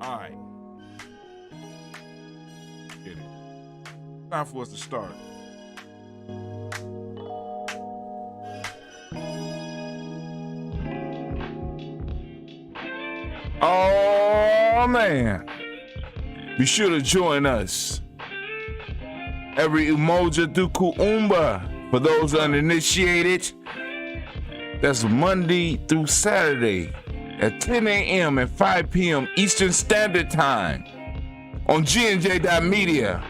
All right. Get it. Time for us to start. Oh, man. Be sure to join us every Umoja through Kuumba for those uninitiated. That's Monday through Saturday at 10 a.m. and 5 p.m. Eastern Standard Time on Gye-Nyame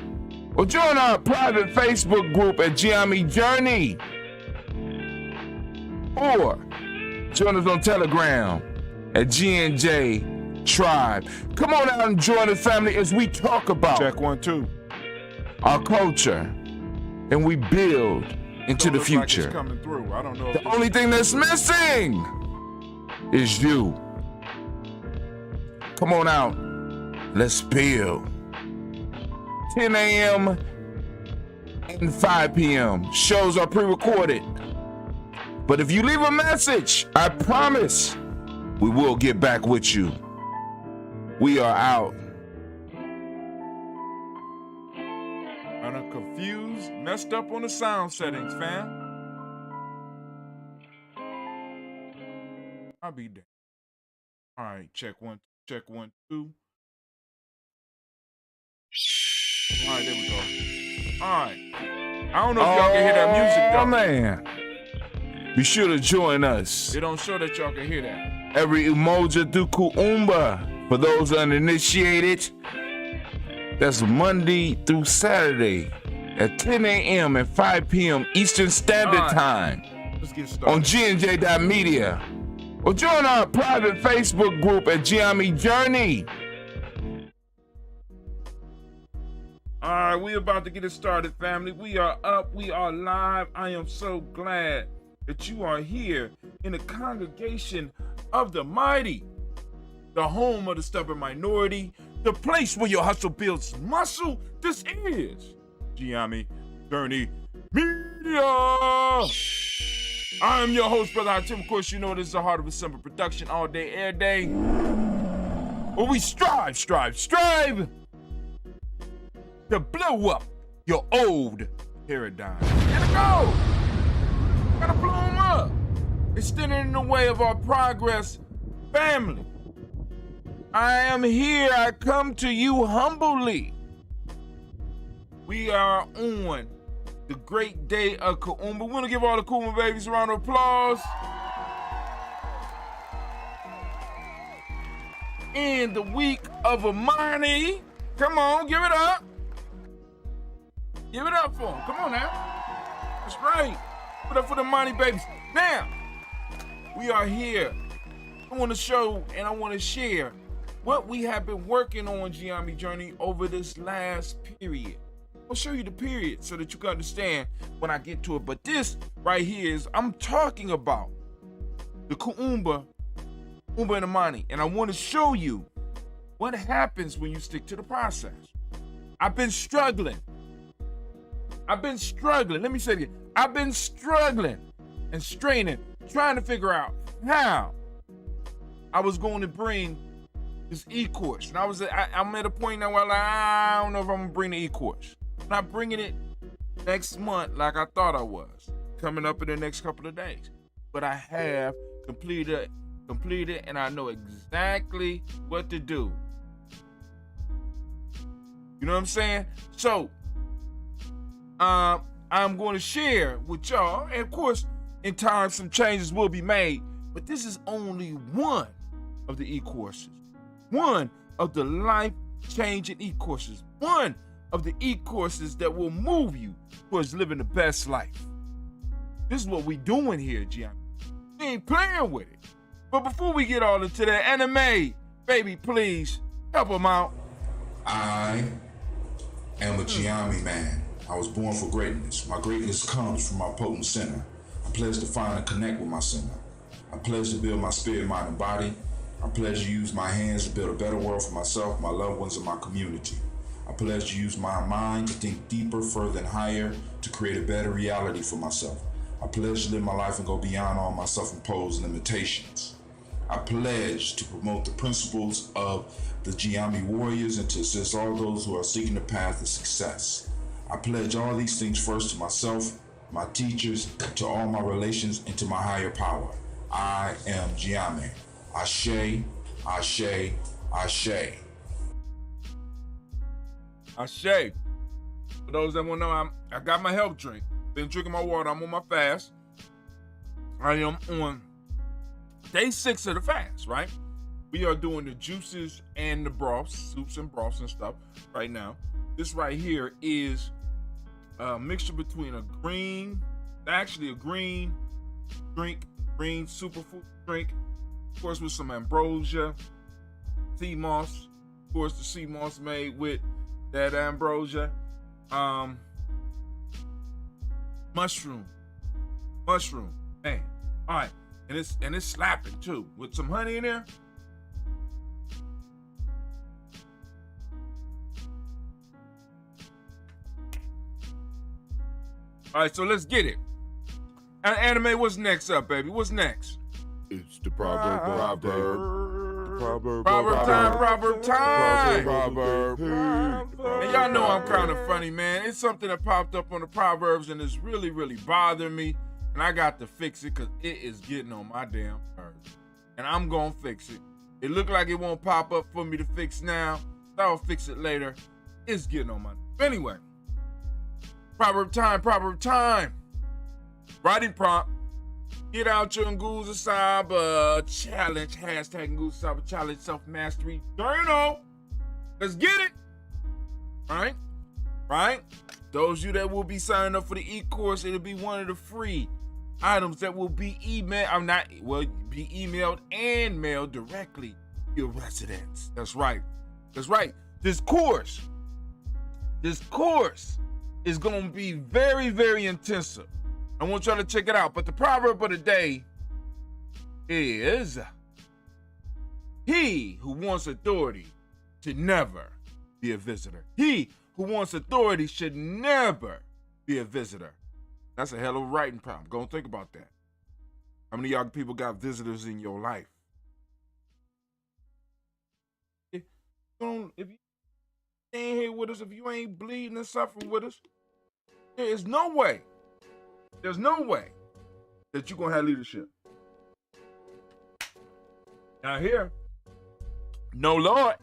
or join our private Facebook group at Gye-Nyame Journey or join us on Telegram at G&J Tribe. Come on out and join the family as we talk about Check 1, 2. our culture and we build into the future. Like it's coming through. I don't know. The only thing that's missing is you. Come on out. Let's build. 10 a.m. and 5 p.m. Shows are pre-recorded. But if you leave a message, I promise we will get back with you. We are out. And I'm confused, messed up on the sound settings, fam. I'll be there. All right, check 1, 2. All right, there we go. All right. I don't know if y'all can hear that music, though. Oh, man. Be sure to join us It don't show that y'all can hear that. every Umoja through Kuumba for those uninitiated. That's Monday through Saturday at 10 a.m. and 5 p.m. Eastern Standard All right. Time Let's get started. on G&J.media or join our private Facebook group at Gye-Nyame Journey. All right, we about to get it started, family. We are up. We are live. I am so glad that you are here in the congregation of the mighty, the home of the stubborn minority, the place where your hustle builds muscle. This is Gye-Nyame Journey Media. I am your host, Brother Tim. Of course, you know this is a Heart of December production, all day, air day. Where we strive to blow up your old paradigm. Gotta go! Gotta blow them up. It's standing in the way of our progress, family. I am here. I come to you humbly. We are on the great day of Kuumba. We're gonna give all the Kuumba babies a round of applause. In the week of Amani. Come on, give it up. Give it up for them. Come on now. That's right. Put up for the Amani babies. Now, we are here. I want to show and I want to share what we have been working on Gye-Nyame Journey over this last period. I'll show you the period so that you can understand when I get to it. But this right here is, I'm talking about the Kuumba, Umba and Amani. And I want to show you what happens when you stick to the process. I've been struggling. Let me say it again. I've been struggling and straining, trying to figure out how I was going to bring this ecourse. And I'm at a point now where I don't know if I'm going to bring the ecourse. I'm not bringing it next month like I thought I was, coming up in the next couple of days. But I have completed and I know exactly what to do. You know what I'm saying? So, I'm going to share with y'all, and of course, in time, some changes will be made, but this is only one of the e-courses, one of the life-changing e-courses, one of the e-courses that will move you towards living the best life. This is what we doing here, Gye-Nyame. We ain't playing with it. But before we get all into that, anime, baby, please help them out. I am a Gye-Nyame man. I was born for greatness. My greatness comes from my potent center. I pledge to find and connect with my center. I pledge to build my spirit, mind, and body. I pledge to use my hands to build a better world for myself, my loved ones, and my community. I pledge to use my mind to think deeper, further, and higher to create a better reality for myself. I pledge to live my life and go beyond all my self-imposed limitations. I pledge to promote the principles of the Gye-Nyame warriors and to assist all those who are seeking the path of success. I pledge all these things first to myself, my teachers, to all my relations, and to my higher power. I am Gye-Nyame. Ashe, Ashe, Ashe. Ashe. For those that want to know, I got my health drink. Been drinking my water. I'm on my fast. I am on day 6 of the fast, right? We are doing the juices and the broths, soups and broths and stuff right now. This right here is a mixture between a green drink, green superfood drink, of course with some ambrosia, sea moss, of course the sea moss made with that ambrosia, mushroom, man. All right, and it's slapping too with some honey in there. All right, so let's get it. Anime, what's next up, baby? What's next? It's the proverb time. And y'all know I'm kind of funny, man. It's something that popped up on the Proverbs and it's really, really bothering me. And I got to fix it because it is getting on my damn nerves. And I'm going to fix it. It looked like it won't pop up for me to fix now. So I'll fix it later. It's getting on my nerves. Anyway, proverb time. Writing prompt. Get out your Nguza Saba challenge. Hashtag Nguza Saba challenge self-mastery journal. Let's get it. All right? Those of you that will be signing up for the ecourse, it'll be one of the free items that will be be emailed and mailed directly to your residence. That's right. This course is going to be very, very intensive. I want y'all to check it out. But the proverb of the day is, he who wants authority should never be a visitor. He who wants authority should never be a visitor. That's a hell of a writing prompt. Go and think about that. How many of y'all people got visitors in your life? If you ain't here with us, if you ain't bleeding and suffering with us, there's no way that you're going to have leadership. Now here, no Lord,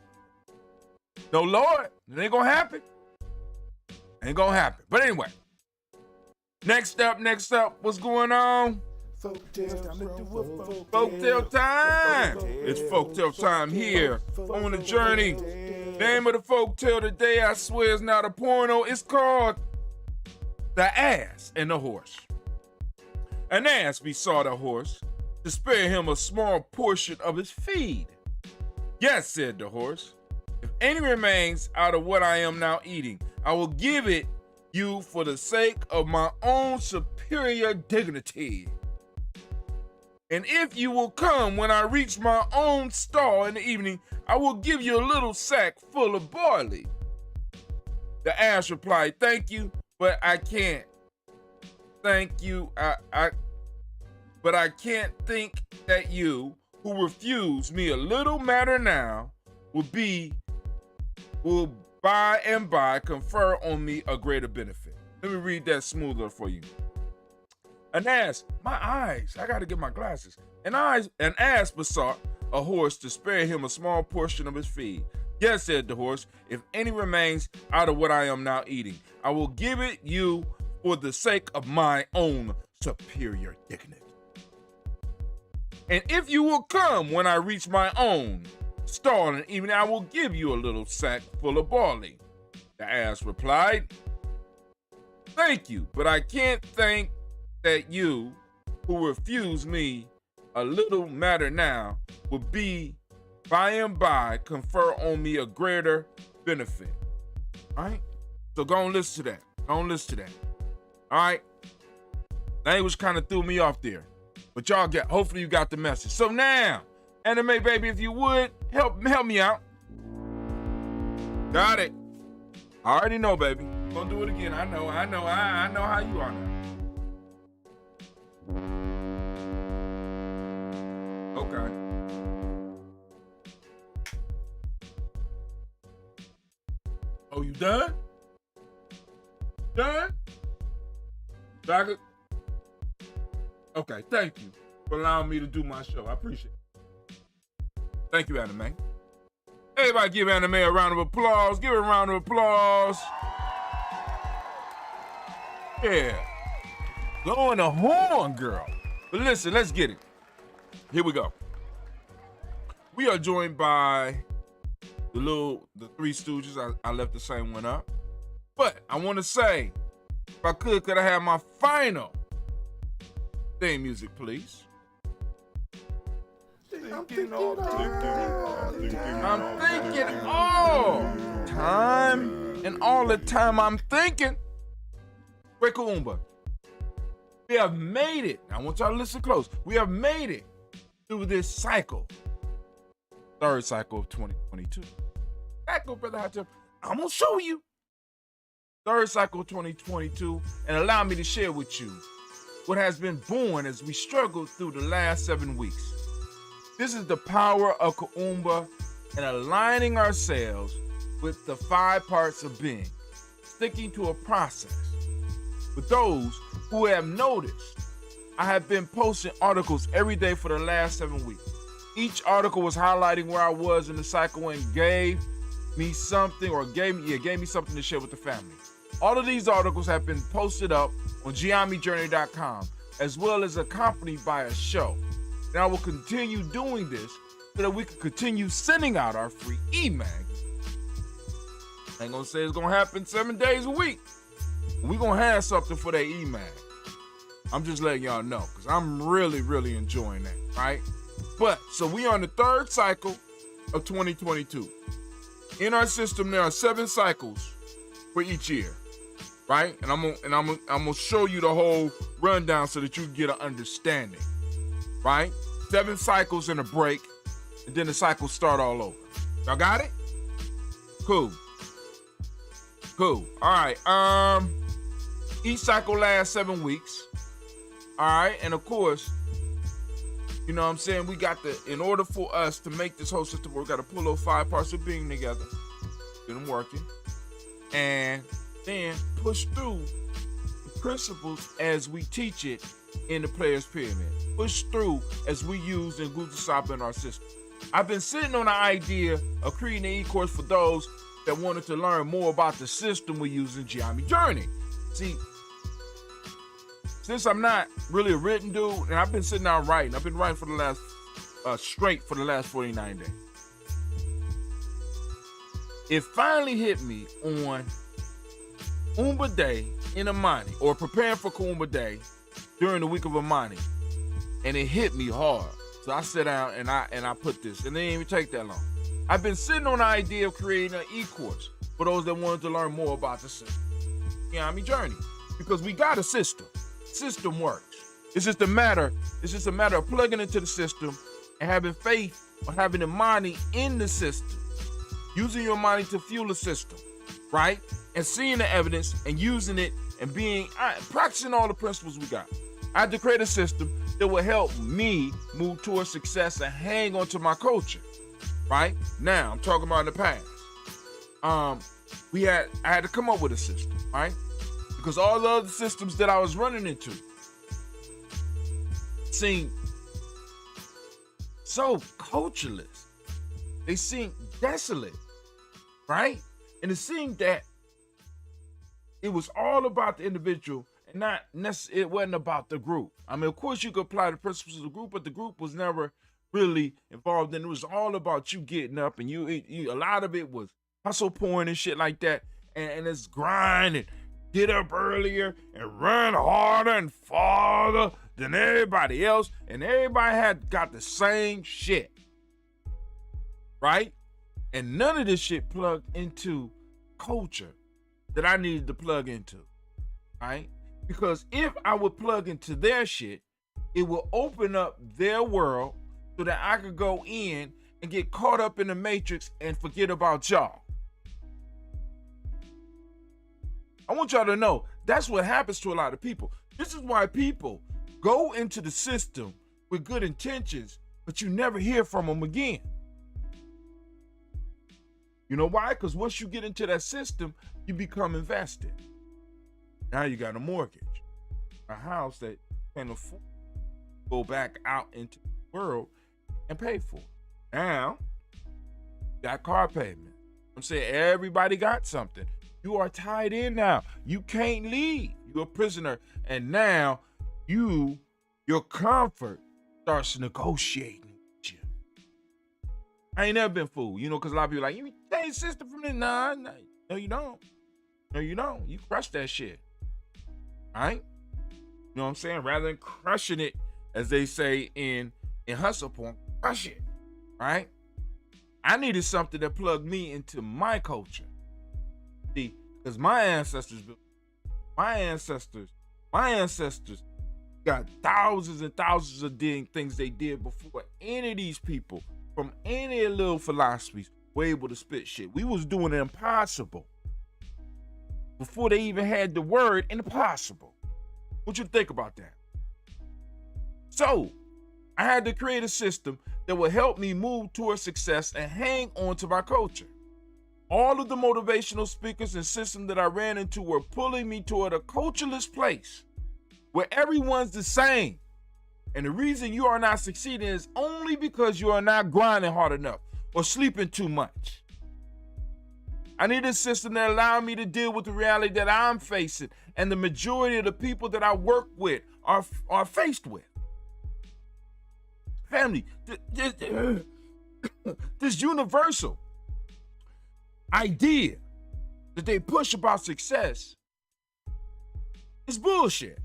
it ain't going to happen. But anyway, next up, what's going on? Folktale time. It's folktale time here on the journey. Name of the folktale today, I swear, is not a porno. It's called The Ass and the Horse. An ass besought a horse to spare him a small portion of his feed. Yes, said the horse, if any remains out of what I am now eating, I will give it you for the sake of my own superior dignity. And if you will come when I reach my own stall in the evening, I will give you a little sack full of barley. The ass replied, thank you, but I can't. Thank you, but I can't think that you, who refuse me a little matter now, will by and by confer on me a greater benefit. Let me read that smoother for you. An ass, my eyes, I gotta get my glasses. An ass besought a horse to spare him a small portion of his feed. Yes, said the horse, if any remains out of what I am now eating, I will give it you for the sake of my own superior dignity. And if you will come when I reach my own stall in the evening, I will give you a little sack full of barley. The ass replied, thank you, but I can't think that you, who refuse me a little matter now, will be by and by confer on me a greater benefit. All right? So go and listen to that. All right? Language kind of threw me off there. But hopefully you got the message. So now, anime baby, if you would, help me out. Got it. I already know, baby. I'm gonna do it again. I know how you are now. Okay. Oh, you done? Done? Doctor? Okay, thank you for allowing me to do my show. I appreciate it. Thank you, Anime. Everybody give Anime a round of applause. Give her a round of applause. Yeah. Blowing a horn, girl. But listen, let's get it. Here we go. We are joined by the Three Stooges. I left the same one up. But I want to say, if I could I have my final theme music, please? I'm thinking all time, and all the time I'm thinking. Wekuumba. We have made it. I want y'all to listen close. We have made it through this cycle. Third cycle of 2022. Back up, Brother Hot Tub. I'm going to show you. Third cycle of 2022, and allow me to share with you what has been born as we struggled through the last 7 weeks. This is the power of Kuumba and aligning ourselves with the 5 parts of being, sticking to a process. For those who have noticed, I have been posting articles every day for the last 7 weeks. Each article was highlighting where I was in the cycle and gave me something to share with the family. All of these articles have been posted up on Gye-Nyame as well as accompanied by a show. And I will continue doing this so that we can continue sending out our free e-mag. I ain't gonna say it's gonna happen 7 days a week. We're gonna have something for that e-mag. I'm just letting y'all know, because I'm really, really enjoying that, right? But, so we are on the third cycle of 2022. In our system, there are 7 cycles for each year, right? And I'm gonna show you the whole rundown so that you get an understanding, right? 7 cycles and a break, and then the cycles start all over. Y'all got it? Cool. All right. Each cycle lasts 7 weeks. All right, and of course, you know what I'm saying, we got in order for us to make this whole system work, we got to pull those 5 parts of being together, get them working, and then push through the principles as we teach it in the Players Pyramid. Push through as we use in Guzasaba in our system. I've been sitting on the idea of creating an e-course for those that wanted to learn more about the system we use in Gye-Nyame Journey. See, since I'm not really a written dude, and I've been sitting down writing. I've been writing for the last, straight for the last 49 days. It finally hit me on Umba Day in Amani, or preparing for Kuumba Day during the week of Amani. And it hit me hard. So I sat down and I put this, and it didn't even take that long. I've been sitting on the idea of creating an e-course for those that wanted to learn more about the system. Gye-Nyame Journey. Because we got a system. System works. It's just a matter of plugging into the system and having faith or having the money in the system. Using your money to fuel the system, right? And seeing the evidence and using it and practicing all the principles we got. I had to create a system that will help me move towards success and hang on to my culture, right? Now, I'm talking about in the past. I had to come up with a system, right? Because all the other systems that I was running into seemed so cultureless. They seemed desolate, right? And it seemed that it was all about the individual and not necessarily, it wasn't about the group. I mean, of course you could apply the principles of the group, but the group was never really involved in it. It was all about you getting up, and you a lot of it was hustle porn and shit like that, and it's grind and get up earlier and run harder and farther than everybody else, and everybody had got the same shit, right? And none of this shit plugged into culture that I needed to plug into, right? Because if I would plug into their shit, it will open up their world so that I could go in and get caught up in the matrix and forget about y'all. I want y'all to know that's what happens to a lot of people. This is why people go into the system with good intentions, but you never hear from them again. You know why? Because once you get into that system, you become invested. Now you got a mortgage, a house that you can afford to go back out into the world and pay for. Now, you got car payment. I'm saying everybody got something. You are tied in now. You can't leave. You're a prisoner. And now your comfort starts negotiating with you. I ain't never been fooled, because a lot of people are like, you change system from this. Nah, no, you don't. No, you don't. You crush that shit. All right? You know what I'm saying? Rather than crushing it, as they say in hustle point, crush it. Right? I needed something that plugged me into my culture. See, because my ancestors got thousands and thousands of things they did before any of these people from any little philosophies were able to spit shit. We was doing the impossible before they even had the word impossible. What you think about that? So I had to create a system that would help me move towards success and hang on to my culture. All of the motivational speakers and systems that I ran into were pulling me toward a cultureless place where everyone's the same. And the reason you are not succeeding is only because you are not grinding hard enough or sleeping too much. I need a system that allows me to deal with the reality that I'm facing and the majority of the people that I work with are faced with. Family, this universal idea that they push about success is bullshit.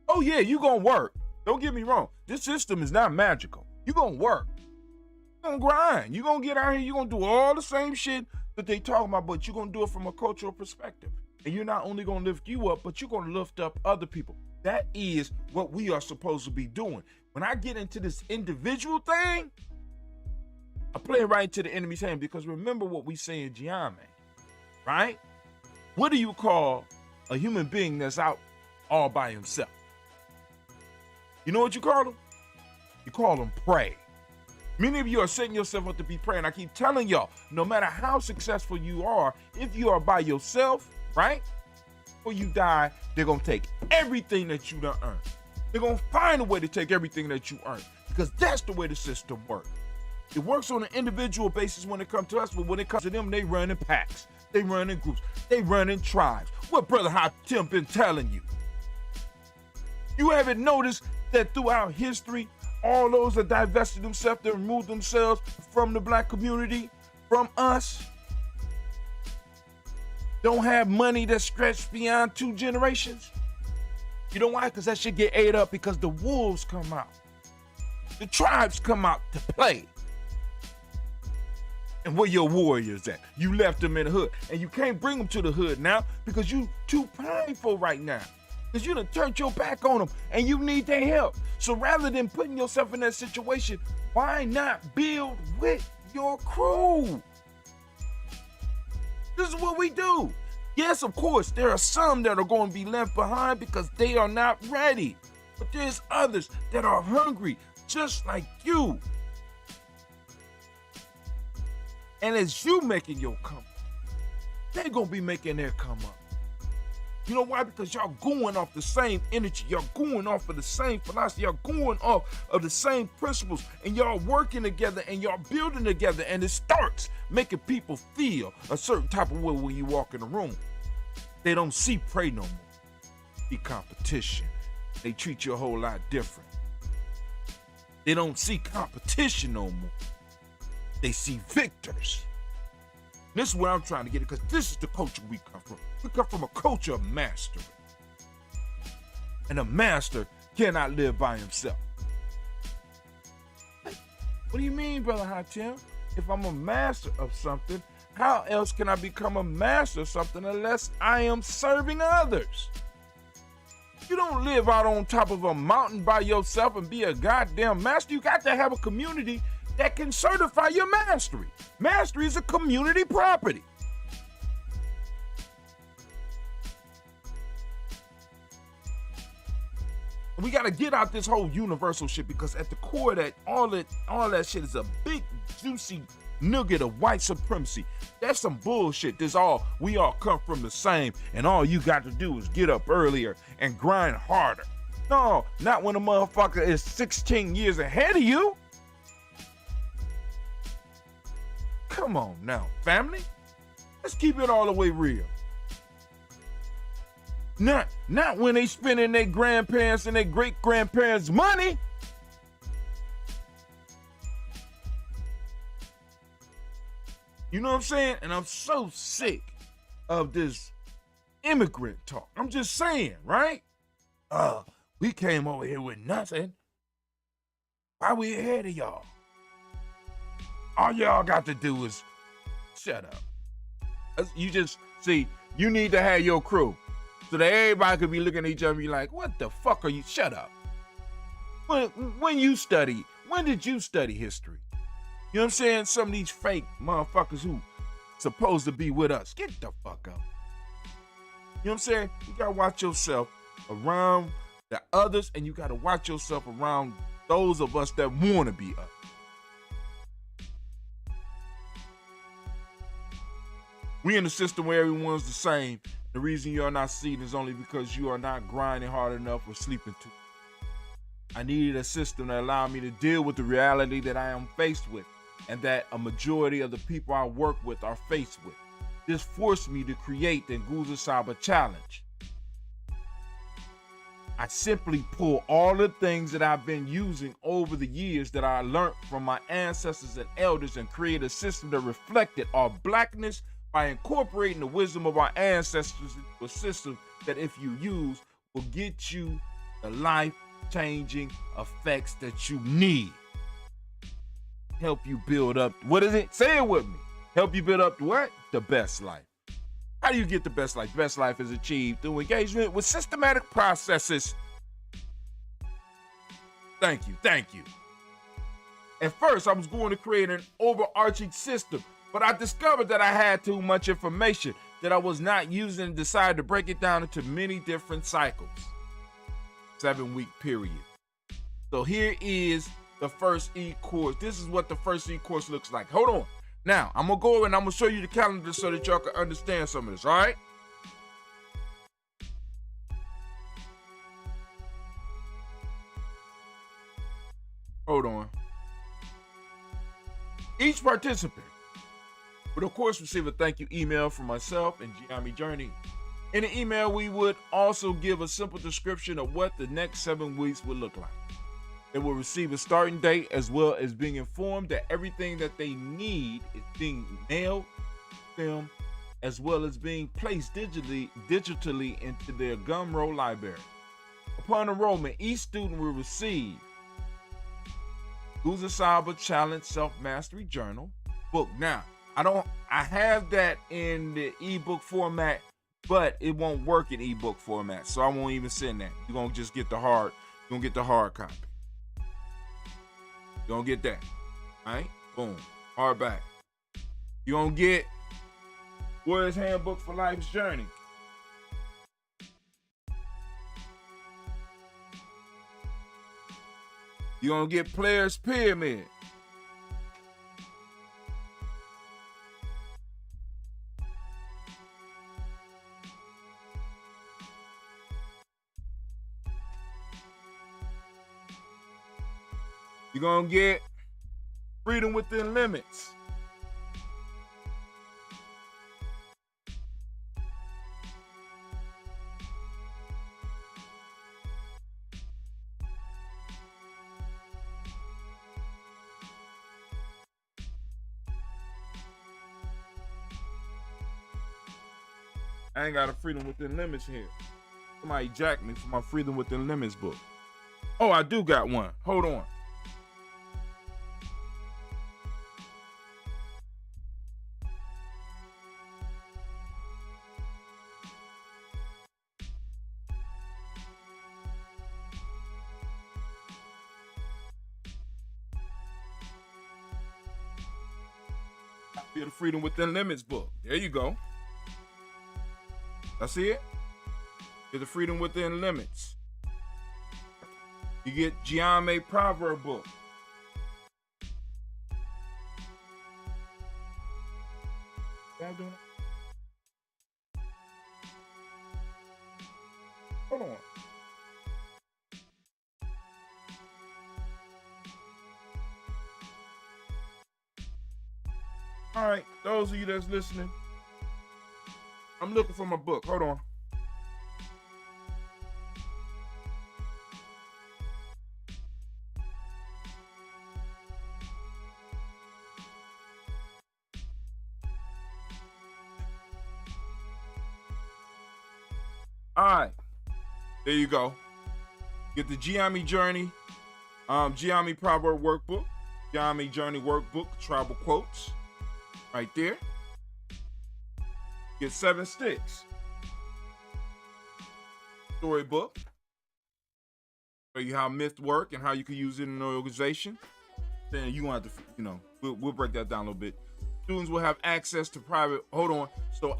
Oh yeah, you gonna work. Don't get me wrong. This system is not magical. You gonna work. You gonna grind. You gonna get out here. You gonna do all the same shit that they talking about, but you're gonna do it from a cultural perspective. And you're not only gonna lift you up, but you're gonna lift up other people. That is what we are supposed to be doing. When I get into this individual thing, I play it right into the enemy's hand, because remember what we say in Gye-Nyame, right? What do you call a human being that's out all by himself? You know what you call them? You call them prey. Many of you are setting yourself up to be prey, and I keep telling y'all, no matter how successful you are, if you are by yourself, right? Before you die, they're going to take everything that you done earned. They're going to find a way to take everything that you earned, because that's the way the system works. It works on an individual basis when it comes to us, but when it comes to them, they run in packs. They run in groups. They run in tribes. What Brother Hatim been telling you? You haven't noticed that throughout history, all those that divested themselves, that removed themselves from the black community, from us, don't have money that stretched beyond 2 generations? You know why? Because that shit get ate up, because the wolves come out. The tribes come out to play. And where your warriors at? You left them in the hood. And you can't bring them to the hood now because you too prideful right now. Because you done turned your back on them and you need their help. So rather than putting yourself in that situation, why not build with your crew? This is what we do. Yes, of course, there are some that are going to be left behind because they are not ready. But there's others that are hungry, just like you. And as you making your come up, they're going to be making their come up. You know why? Because y'all going off the same energy. Y'all going off of the same philosophy. Y'all going off of the same principles. And y'all working together and y'all building together. And it starts making people feel a certain type of way when you walk in the room. They don't see prey no more. See competition. They treat you a whole lot different. They don't see competition no more. They see victors. This is where I'm trying to get it, because this is the culture we come from. We come from a culture of mastery. And a master cannot live by himself. What do you mean, Brother Hatim? If I'm a master of something, how else can I become a master of something unless I am serving others? You don't live out on top of a mountain by yourself and be a goddamn master. You got to have a community that can certify your mastery. Mastery is a community property. We got to get out this whole universal shit, because at the core of that, all that shit is a big, juicy nugget of white supremacy. That's some bullshit. We all come from the same, and all you got to do is get up earlier and grind harder. No, not when a motherfucker is 16 years ahead of you. Come on now, family. Let's keep it all the way real. Not when they spending their grandparents and their great-grandparents' money. You know what I'm saying? And I'm so sick of this immigrant talk. I'm just saying, right? We came over here with nothing. Why we ahead of y'all? All y'all got to do is shut up. You just, see, you need to have your crew so that everybody could be looking at each other and be like, what the fuck are you? Shut up. When did you study history? You know what I'm saying? Some of these fake motherfuckers who supposed to be with us, get the fuck up. You know what I'm saying? You gotta watch yourself around the others, and you gotta watch yourself around those of us that wanna be us. We in a system where everyone's the same. The reason you're not seeing is only because you are not grinding hard enough or sleeping too. I needed a system that allowed me to deal with the reality that I am faced with, and that a majority of the people I work with are faced with. This forced me to create the Nguza Saba Challenge. I simply pull all the things that I've been using over the years that I learned from my ancestors and elders and create a system that reflected our Blackness by incorporating the wisdom of our ancestors into a system that, if you use, will get you the life-changing effects that you need. Help you build up, what is it? Say it with me. Help you build up what? The best life. How do you get the best life? Best life is achieved through engagement with systematic processes. Thank you. At first, I was going to create an overarching system, but I discovered that I had too much information that I was not using and decided to break it down into many different cycles. 7-week period. So here is the first e-course. This is what the first e-course looks like. Hold on. Now, I'm going to go and I'm going to show you the calendar so that y'all can understand some of this, all right? Hold on. Each participant would, of course, receive a thank you email from myself and Gye-Nyame Journey. In the email, we would also give a simple description of what the next 7 weeks would look like. They will receive a starting date, as well as being informed that everything that they need is being mailed, filmed, as well as being placed digitally into their Gumroad library. Upon enrollment, each student will receive Nguza Saba Challenge Self-Mastery Journal book. Now, I have that in the ebook format, but it won't work in ebook format, so I won't even send that. You're gonna just get the hard copy. You're gonna get that. All right? Boom. Hardback. You're gonna get Warrior's Handbook for Life's Journey. You're gonna get Player's Pyramid. You're gonna get Freedom Within Limits. I ain't got a Freedom Within Limits here. Somebody jacked me for my Freedom Within Limits book. Oh, I do got one. Hold on. The Freedom Within Limits book. There you go. I see it. Get the Freedom Within Limits. You get Gye-Nyame Proverb book. Y'all doing it? Hold on. All right, those of you that's listening, I'm looking for my book. Hold on. All right, there you go. Get the Gye-Nyame Journey, Gye-Nyame Proverb Workbook, Gye-Nyame Journey Workbook, Tribal Quotes, right there. Get 7 sticks. Storybook. Show you how myths work and how you can use it in an organization. Then you won't have to, we'll break that down a little bit. Students will have access to private,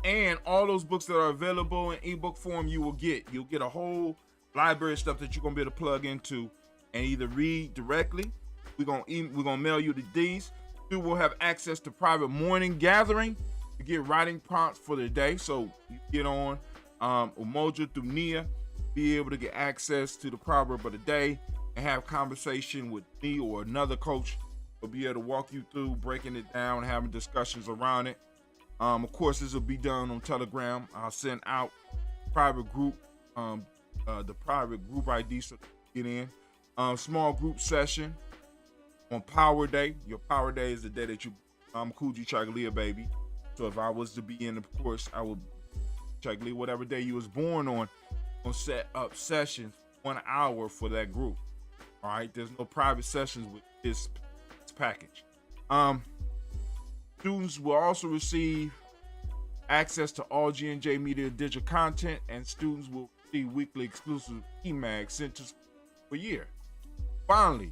and all those books that are available in ebook form you'll get a whole library of stuff that you're gonna be able to plug into and either read directly. We're gonna mail you these. You will have access to private morning gathering to get writing prompts for the day. So you get on Umoja through Nia, be able to get access to the proverb of the day and have conversation with me or another coach. We'll be able to walk you through breaking it down, having discussions around it. Of course, this will be done on Telegram. I'll send out private group, the private group ID so you get in. Small group session on Power Day. Your Power Day is the day that you, Kuji Chagalia, baby. So if I was to be in, of course, I would Chagalia, whatever day you was born on set up sessions 1 hour for that group. All right, there's no private sessions with this package. Students will also receive access to all G&J Media digital content, and students will receive weekly exclusive emags sent to for a year. Finally,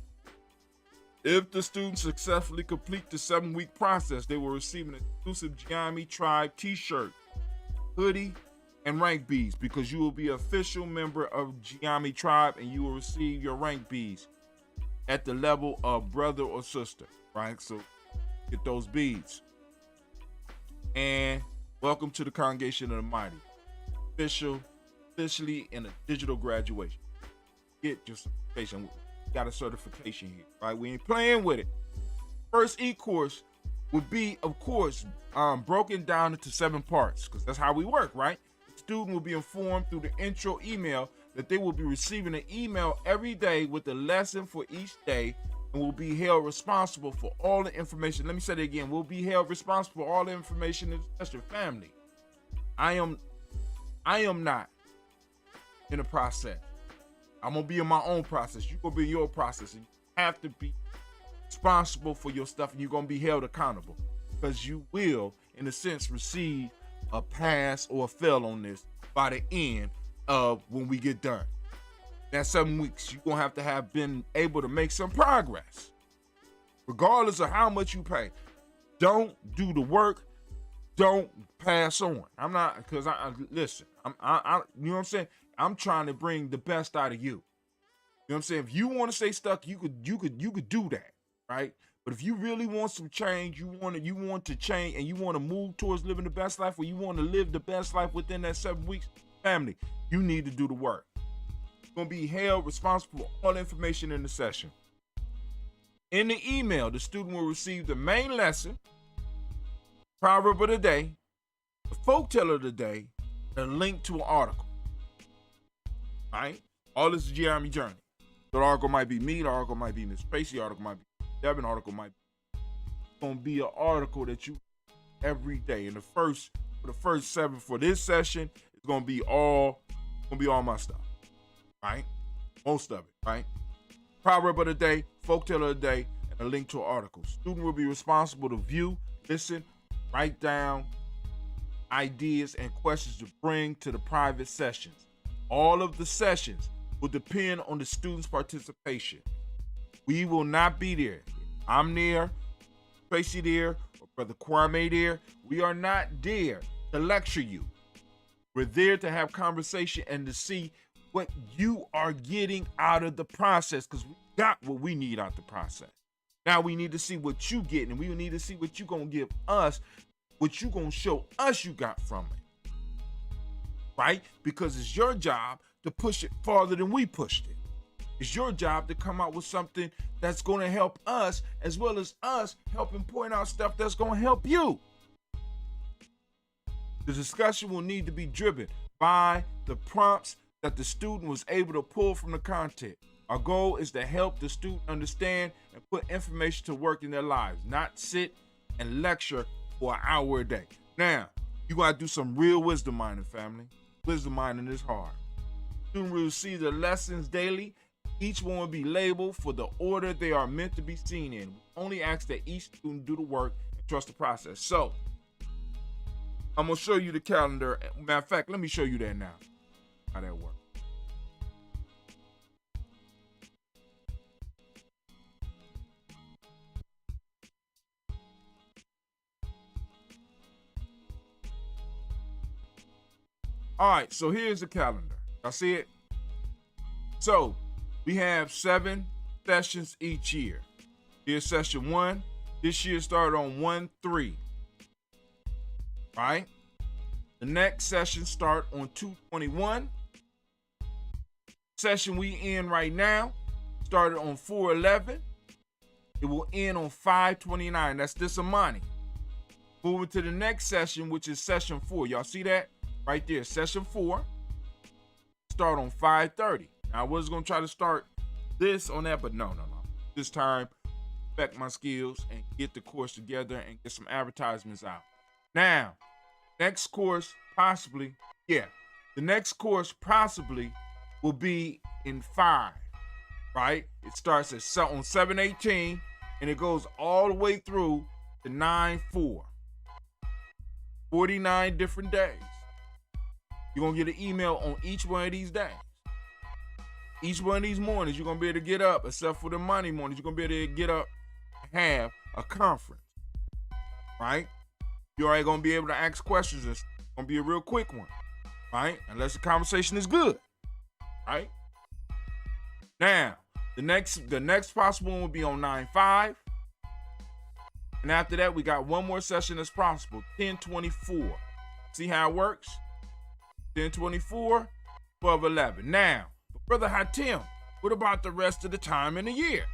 if the students successfully complete the 7-week process, they will receive an exclusive Gye-Nyame Tribe t-shirt, hoodie, and rank beads, because you will be an official member of Gye-Nyame Tribe and you will receive your rank beads at the level of brother or sister, right? So get those beads. And welcome to the Congregation of the Mighty. Officially in a digital graduation. Get your certification. We got a certification here, right? We ain't playing with it. First e-course would be, of course, broken down into 7 parts, because that's how we work, right? The student will be informed through the intro email that they will be receiving an email every day with a lesson for each day and will be held responsible for all the information. Let me say that again. We'll be held responsible for all the information in the session. Family, I am not in a process. I'm going to be in my own process. You're going to be in your process. And you have to be responsible for your stuff, and you're going to be held accountable, because you will, in a sense, receive a pass or a fail on this by the end of when we get done. That 7 weeks, you're going to have been able to make some progress, regardless of how much you pay. Don't do the work. Don't pass on. I'm not, because listen, you know what I'm saying? I'm trying to bring the best out of you. You know what I'm saying? If you want to stay stuck, you could do that, right? But if you really want some change, you want to change and you want to move towards living the best life, or you want to live the best life within that 7 weeks, family, you need to do the work. You're going to be held responsible for all the information in the session. In the email, the student will receive the main lesson, proverb of the day, the folktale of the day, and a link to an article. All right? All this is Gye-Nyame Journey. So the article might be me, the article might be Miss Tracy, the article might be Devin, the article might be. It's going to be an article that you every day. And for the first 7 for this session, it's going to be all my stuff. Right? Most of it, right? Proverb of the day, folktale of the day, and a link to an article. Student will be responsible to view, listen, write down ideas and questions to bring to the private sessions. All of the sessions will depend on the student's participation. We will not be there. I'm there, Tracy there, or Brother Kwame there. We are not there to lecture you. We're there to have conversation and to see what you are getting out of the process, because we got what we need out the process. Now we need to see what you getting, and we need to see what you're going to give us what you gonna show us you got from it, right? Because it's your job to push it farther than we pushed it. It's your job to come out with something that's gonna help us, as well as us helping point out stuff that's gonna help you. The discussion will need to be driven by the prompts that the student was able to pull from the content. Our goal is to help the student understand and put information to work in their lives, not sit and lecture for an hour a day. Now, you gotta do some real wisdom mining, family. Wisdom mining is hard. Student will receive the lessons daily. Each one will be labeled for the order they are meant to be seen in. We only ask that each student do the work and trust the process. So, I'm gonna show you the calendar. Matter of fact, let me show you that now, how that works. All right, so here's the calendar. Y'all see it? So we have 7 sessions each year. Here's session 1. This year started on 1/3. Right? The next session start on 2/21. Session we in right now started on 4/11. It will end on 5/29. That's this Amani. Moving to the next session, which is session 4. Y'all see that? Right there, session 4. Start on 5:30. Now I was gonna try to start this on that, but no. This time, perfect my skills and get the course together and get some advertisements out. Now, next course possibly, the next course possibly will be in 5, right? It starts on 7/18 and it goes all the way through to 9/4. 49 different days. You're gonna get an email on each one of these days. Each one of these mornings, you're gonna be able to get up, except for the Monday mornings, you're gonna be able to get up and have a conference, right? You're already gonna be able to ask questions. It's gonna be a real quick one, right? Unless the conversation is good, right? Now, the next possible one will be on 9/5. And after that, we got one more session that's possible, 10/24. See how it works? 10/24, 12/11. Now, Brother Hatim, what about the rest of the time in the year?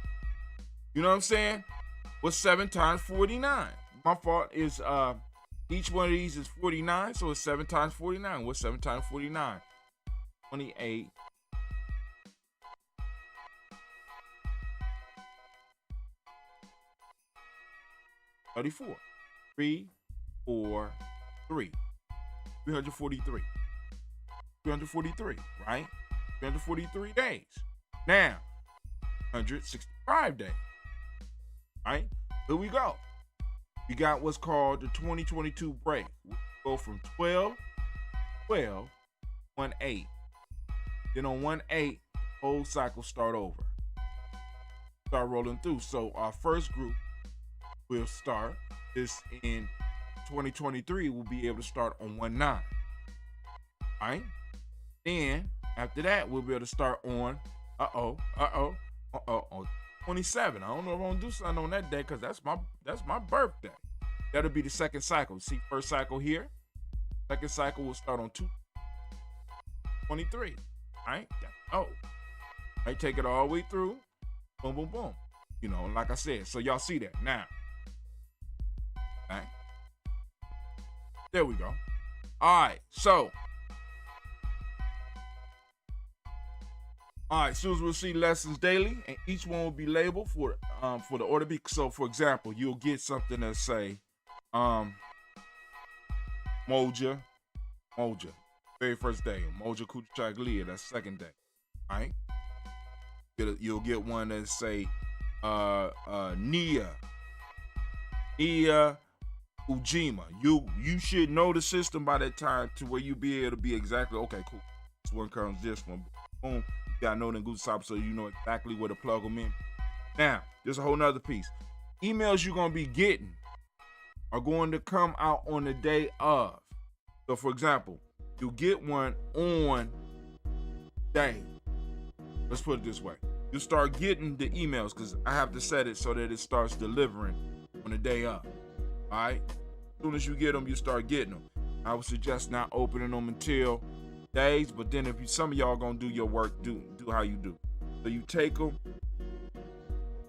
You know what I'm saying? What's 7 times 49? My fault is each one of these is 49, so it's 7 times 49. What's 7 times 49? 28. 34. 3, 4, 3. 343. 343, right? 343 days. Now, 165 days. Right? Here we go. We got what's called the 2022 break. We go from 12, 1/8. Then on 1/8, whole cycle start over. Start rolling through. So our first group will start this in 2023. We'll be able to start on 1/9. Right? Then after that, we'll be able to start on 27. I don't know if I'm gonna do something on that day because that's my birthday. That'll be the second cycle. See, first cycle here. Second cycle will start on 2/23. Right? I take it all the way through. Boom, boom, boom. You know, like I said. So y'all see that now. Right? There we go. All right. So. All right, students will see lessons daily, and each one will be labeled for the order. So, for example, you'll get something that say, Moja, very first day. Moja Kuchaglia, that's second day. All right? You'll get one that say, Nia Ujima. You should know the system by that time to where you be able to be exactly, okay, cool. This one comes, this one, boom. You gotta know the good stop so you know exactly where to plug them in. Now, there's a whole nother piece. Emails you're gonna be getting are going to come out on the day of. So, for example, you'll get one on day. Let's put it this way. You'll start getting the emails because I have to set it so that it starts delivering on the day of. All right? As soon as you get them, you start getting them. I would suggest not opening them until days, but then if some of y'all gonna do your work, do how you do. So you take them,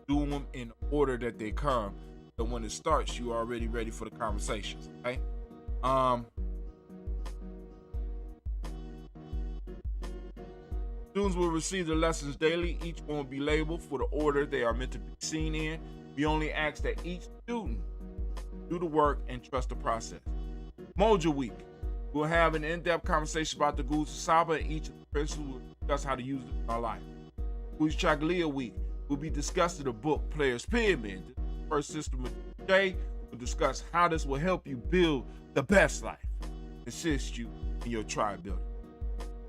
do them in order that they come. So when it starts, you already ready for the conversations. Okay. Students will receive the lessons daily. Each one will be labeled for the order they are meant to be seen in. We only ask that each student do the work and trust the process. Moja Week. We'll have an in-depth conversation about the Guza Saba, and each of the principles will discuss how to use it in our life. Guza Chagalia Week. We'll be discussing the book Players Pyramid. The first system of today. We'll discuss how this will help you build the best life, assist you in your tribe building.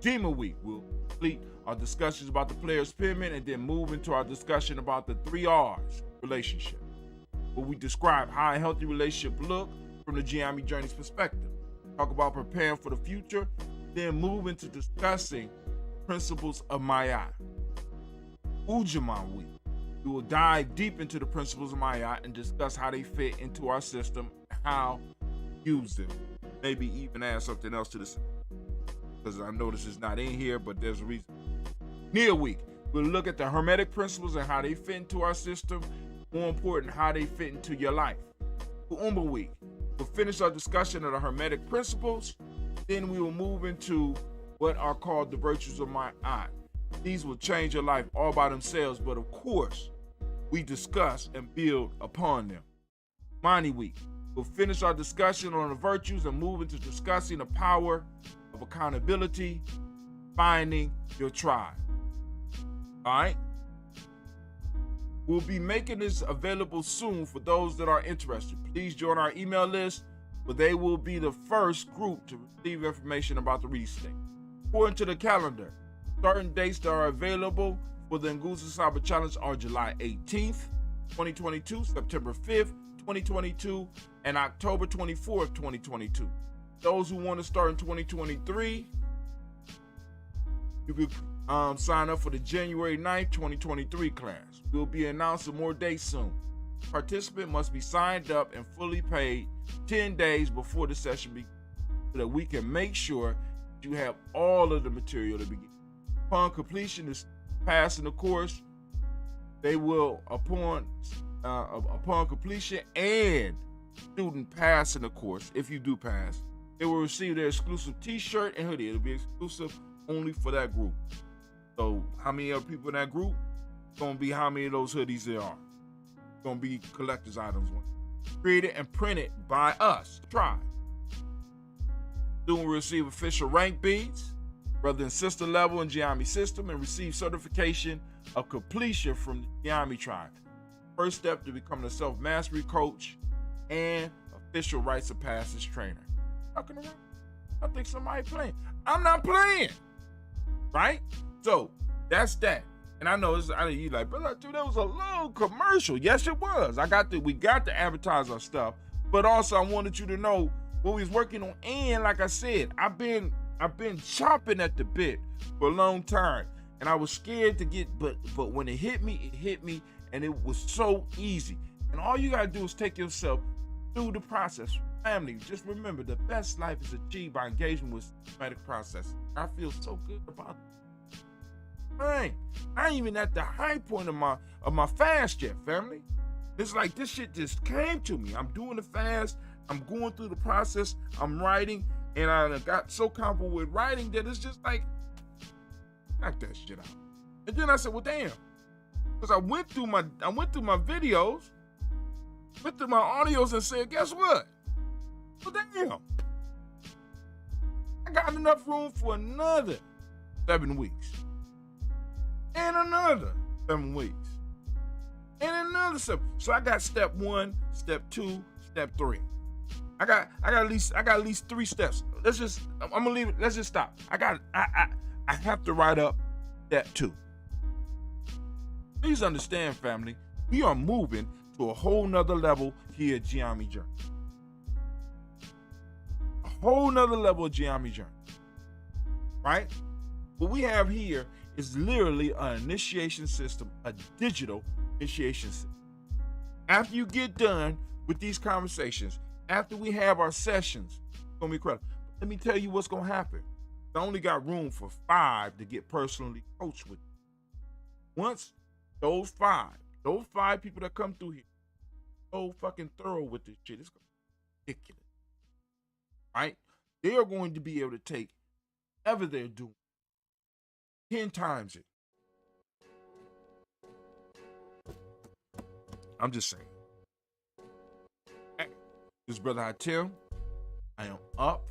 Gye-Nyame Week. We'll complete our discussions about the Players Pyramid and then move into our discussion about the 3 R's relationship, where we describe how a healthy relationship looks from the Gye-Nyame Journey's perspective. Talk about preparing for the future, then move into discussing principles of Maya. Ujaman Week. We will dive deep into the principles of Maya and discuss how they fit into our system and how to use them. Maybe even add something else to this, because I notice it's not in here, but there's a reason. Nia Week. We'll look at the Hermetic principles and how they fit into our system. More important, how they fit into your life. Kuumba Week. We'll finish our discussion of the Hermetic principles. Then we will move into what are called the virtues of my eye. These will change your life all by themselves, but of course, we discuss and build upon them. Mani Week. We'll finish our discussion on the virtues and move into discussing the power of accountability, finding your tribe. All right? We'll be making this available soon for those that are interested. Please join our email list, where they will be the first group to receive information about the restate. According to the calendar, certain dates that are available for the Nguza Saba Challenge are July 18th, 2022, September 5th, 2022, and October 24th, 2022. Those who want to start in 2023, you could sign up for the January 9th, 2023 class. We'll be announcing more dates soon. Participant must be signed up and fully paid 10 days before the session begins, so that we can make sure that you have all of the material to begin. Upon completion of passing the course, they will, upon completion and student passing the course, if you do pass, they will receive their exclusive t-shirt and hoodie. It'll be exclusive only for that group. So how many other people in that group? It's going to be how many of those hoodies there are. It's going to be collector's items. Created and printed by us, tribe. Student will receive official rank beads, brother and sister level in Gye-Nyame system, and receive certification of completion from the Gye-Nyame tribe. First step to becoming a self-mastery coach and official rites of passage trainer. Talking around. I think somebody playing. I'm not playing. Right? So that's that. And I know you like, brother, dude, that was a little commercial. Yes, it was. We got to advertise our stuff, but also I wanted you to know what we was working on. And like I said, I've been chopping at the bit for a long time, and I was scared to get, but when it hit me, and it was so easy. And all you gotta do is take yourself through the process. Family, just remember, the best life is achieved by engagement with systematic processes. I feel so good about it. I ain't even at the high point of my fast yet, family. It's like this shit just came to me. I'm doing the fast. I'm going through the process. I'm writing, and I got so comfortable with writing that it's just like, knock that shit out. And then I said, well, damn, because I went through my videos, went through my audios, and said, guess what? Well, damn, I got enough room for another 7 weeks. And another 7 weeks. And another 7. So I got step 1, step 2, step 3. I got at least 3 steps. I'm gonna leave it. Let's just stop. I have to write up step 2. Please understand, family, we are moving to a whole nother level here at Gye-Nyame Journey. A whole nother level of Gye-Nyame Journey. Right? What we have here is literally an initiation system, a digital initiation system. After you get done with these conversations, After we have our sessions, it's gonna be incredible. Let me tell you what's gonna happen. I only got room for 5 to get personally coached with. Once those five people that come through here, so fucking thorough with this shit, it's gonna be ridiculous. Right? They are going to be able to take whatever they're doing 10 times it. I'm just saying. Hey, this is Brother Hatim. I am up.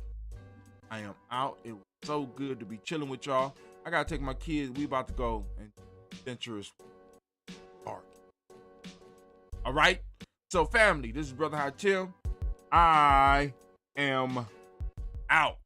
I am out. It was so good to be chilling with y'all. I gotta take my kids. We about to go and adventurous park. All right. So family, this is Brother Hatim. I am out.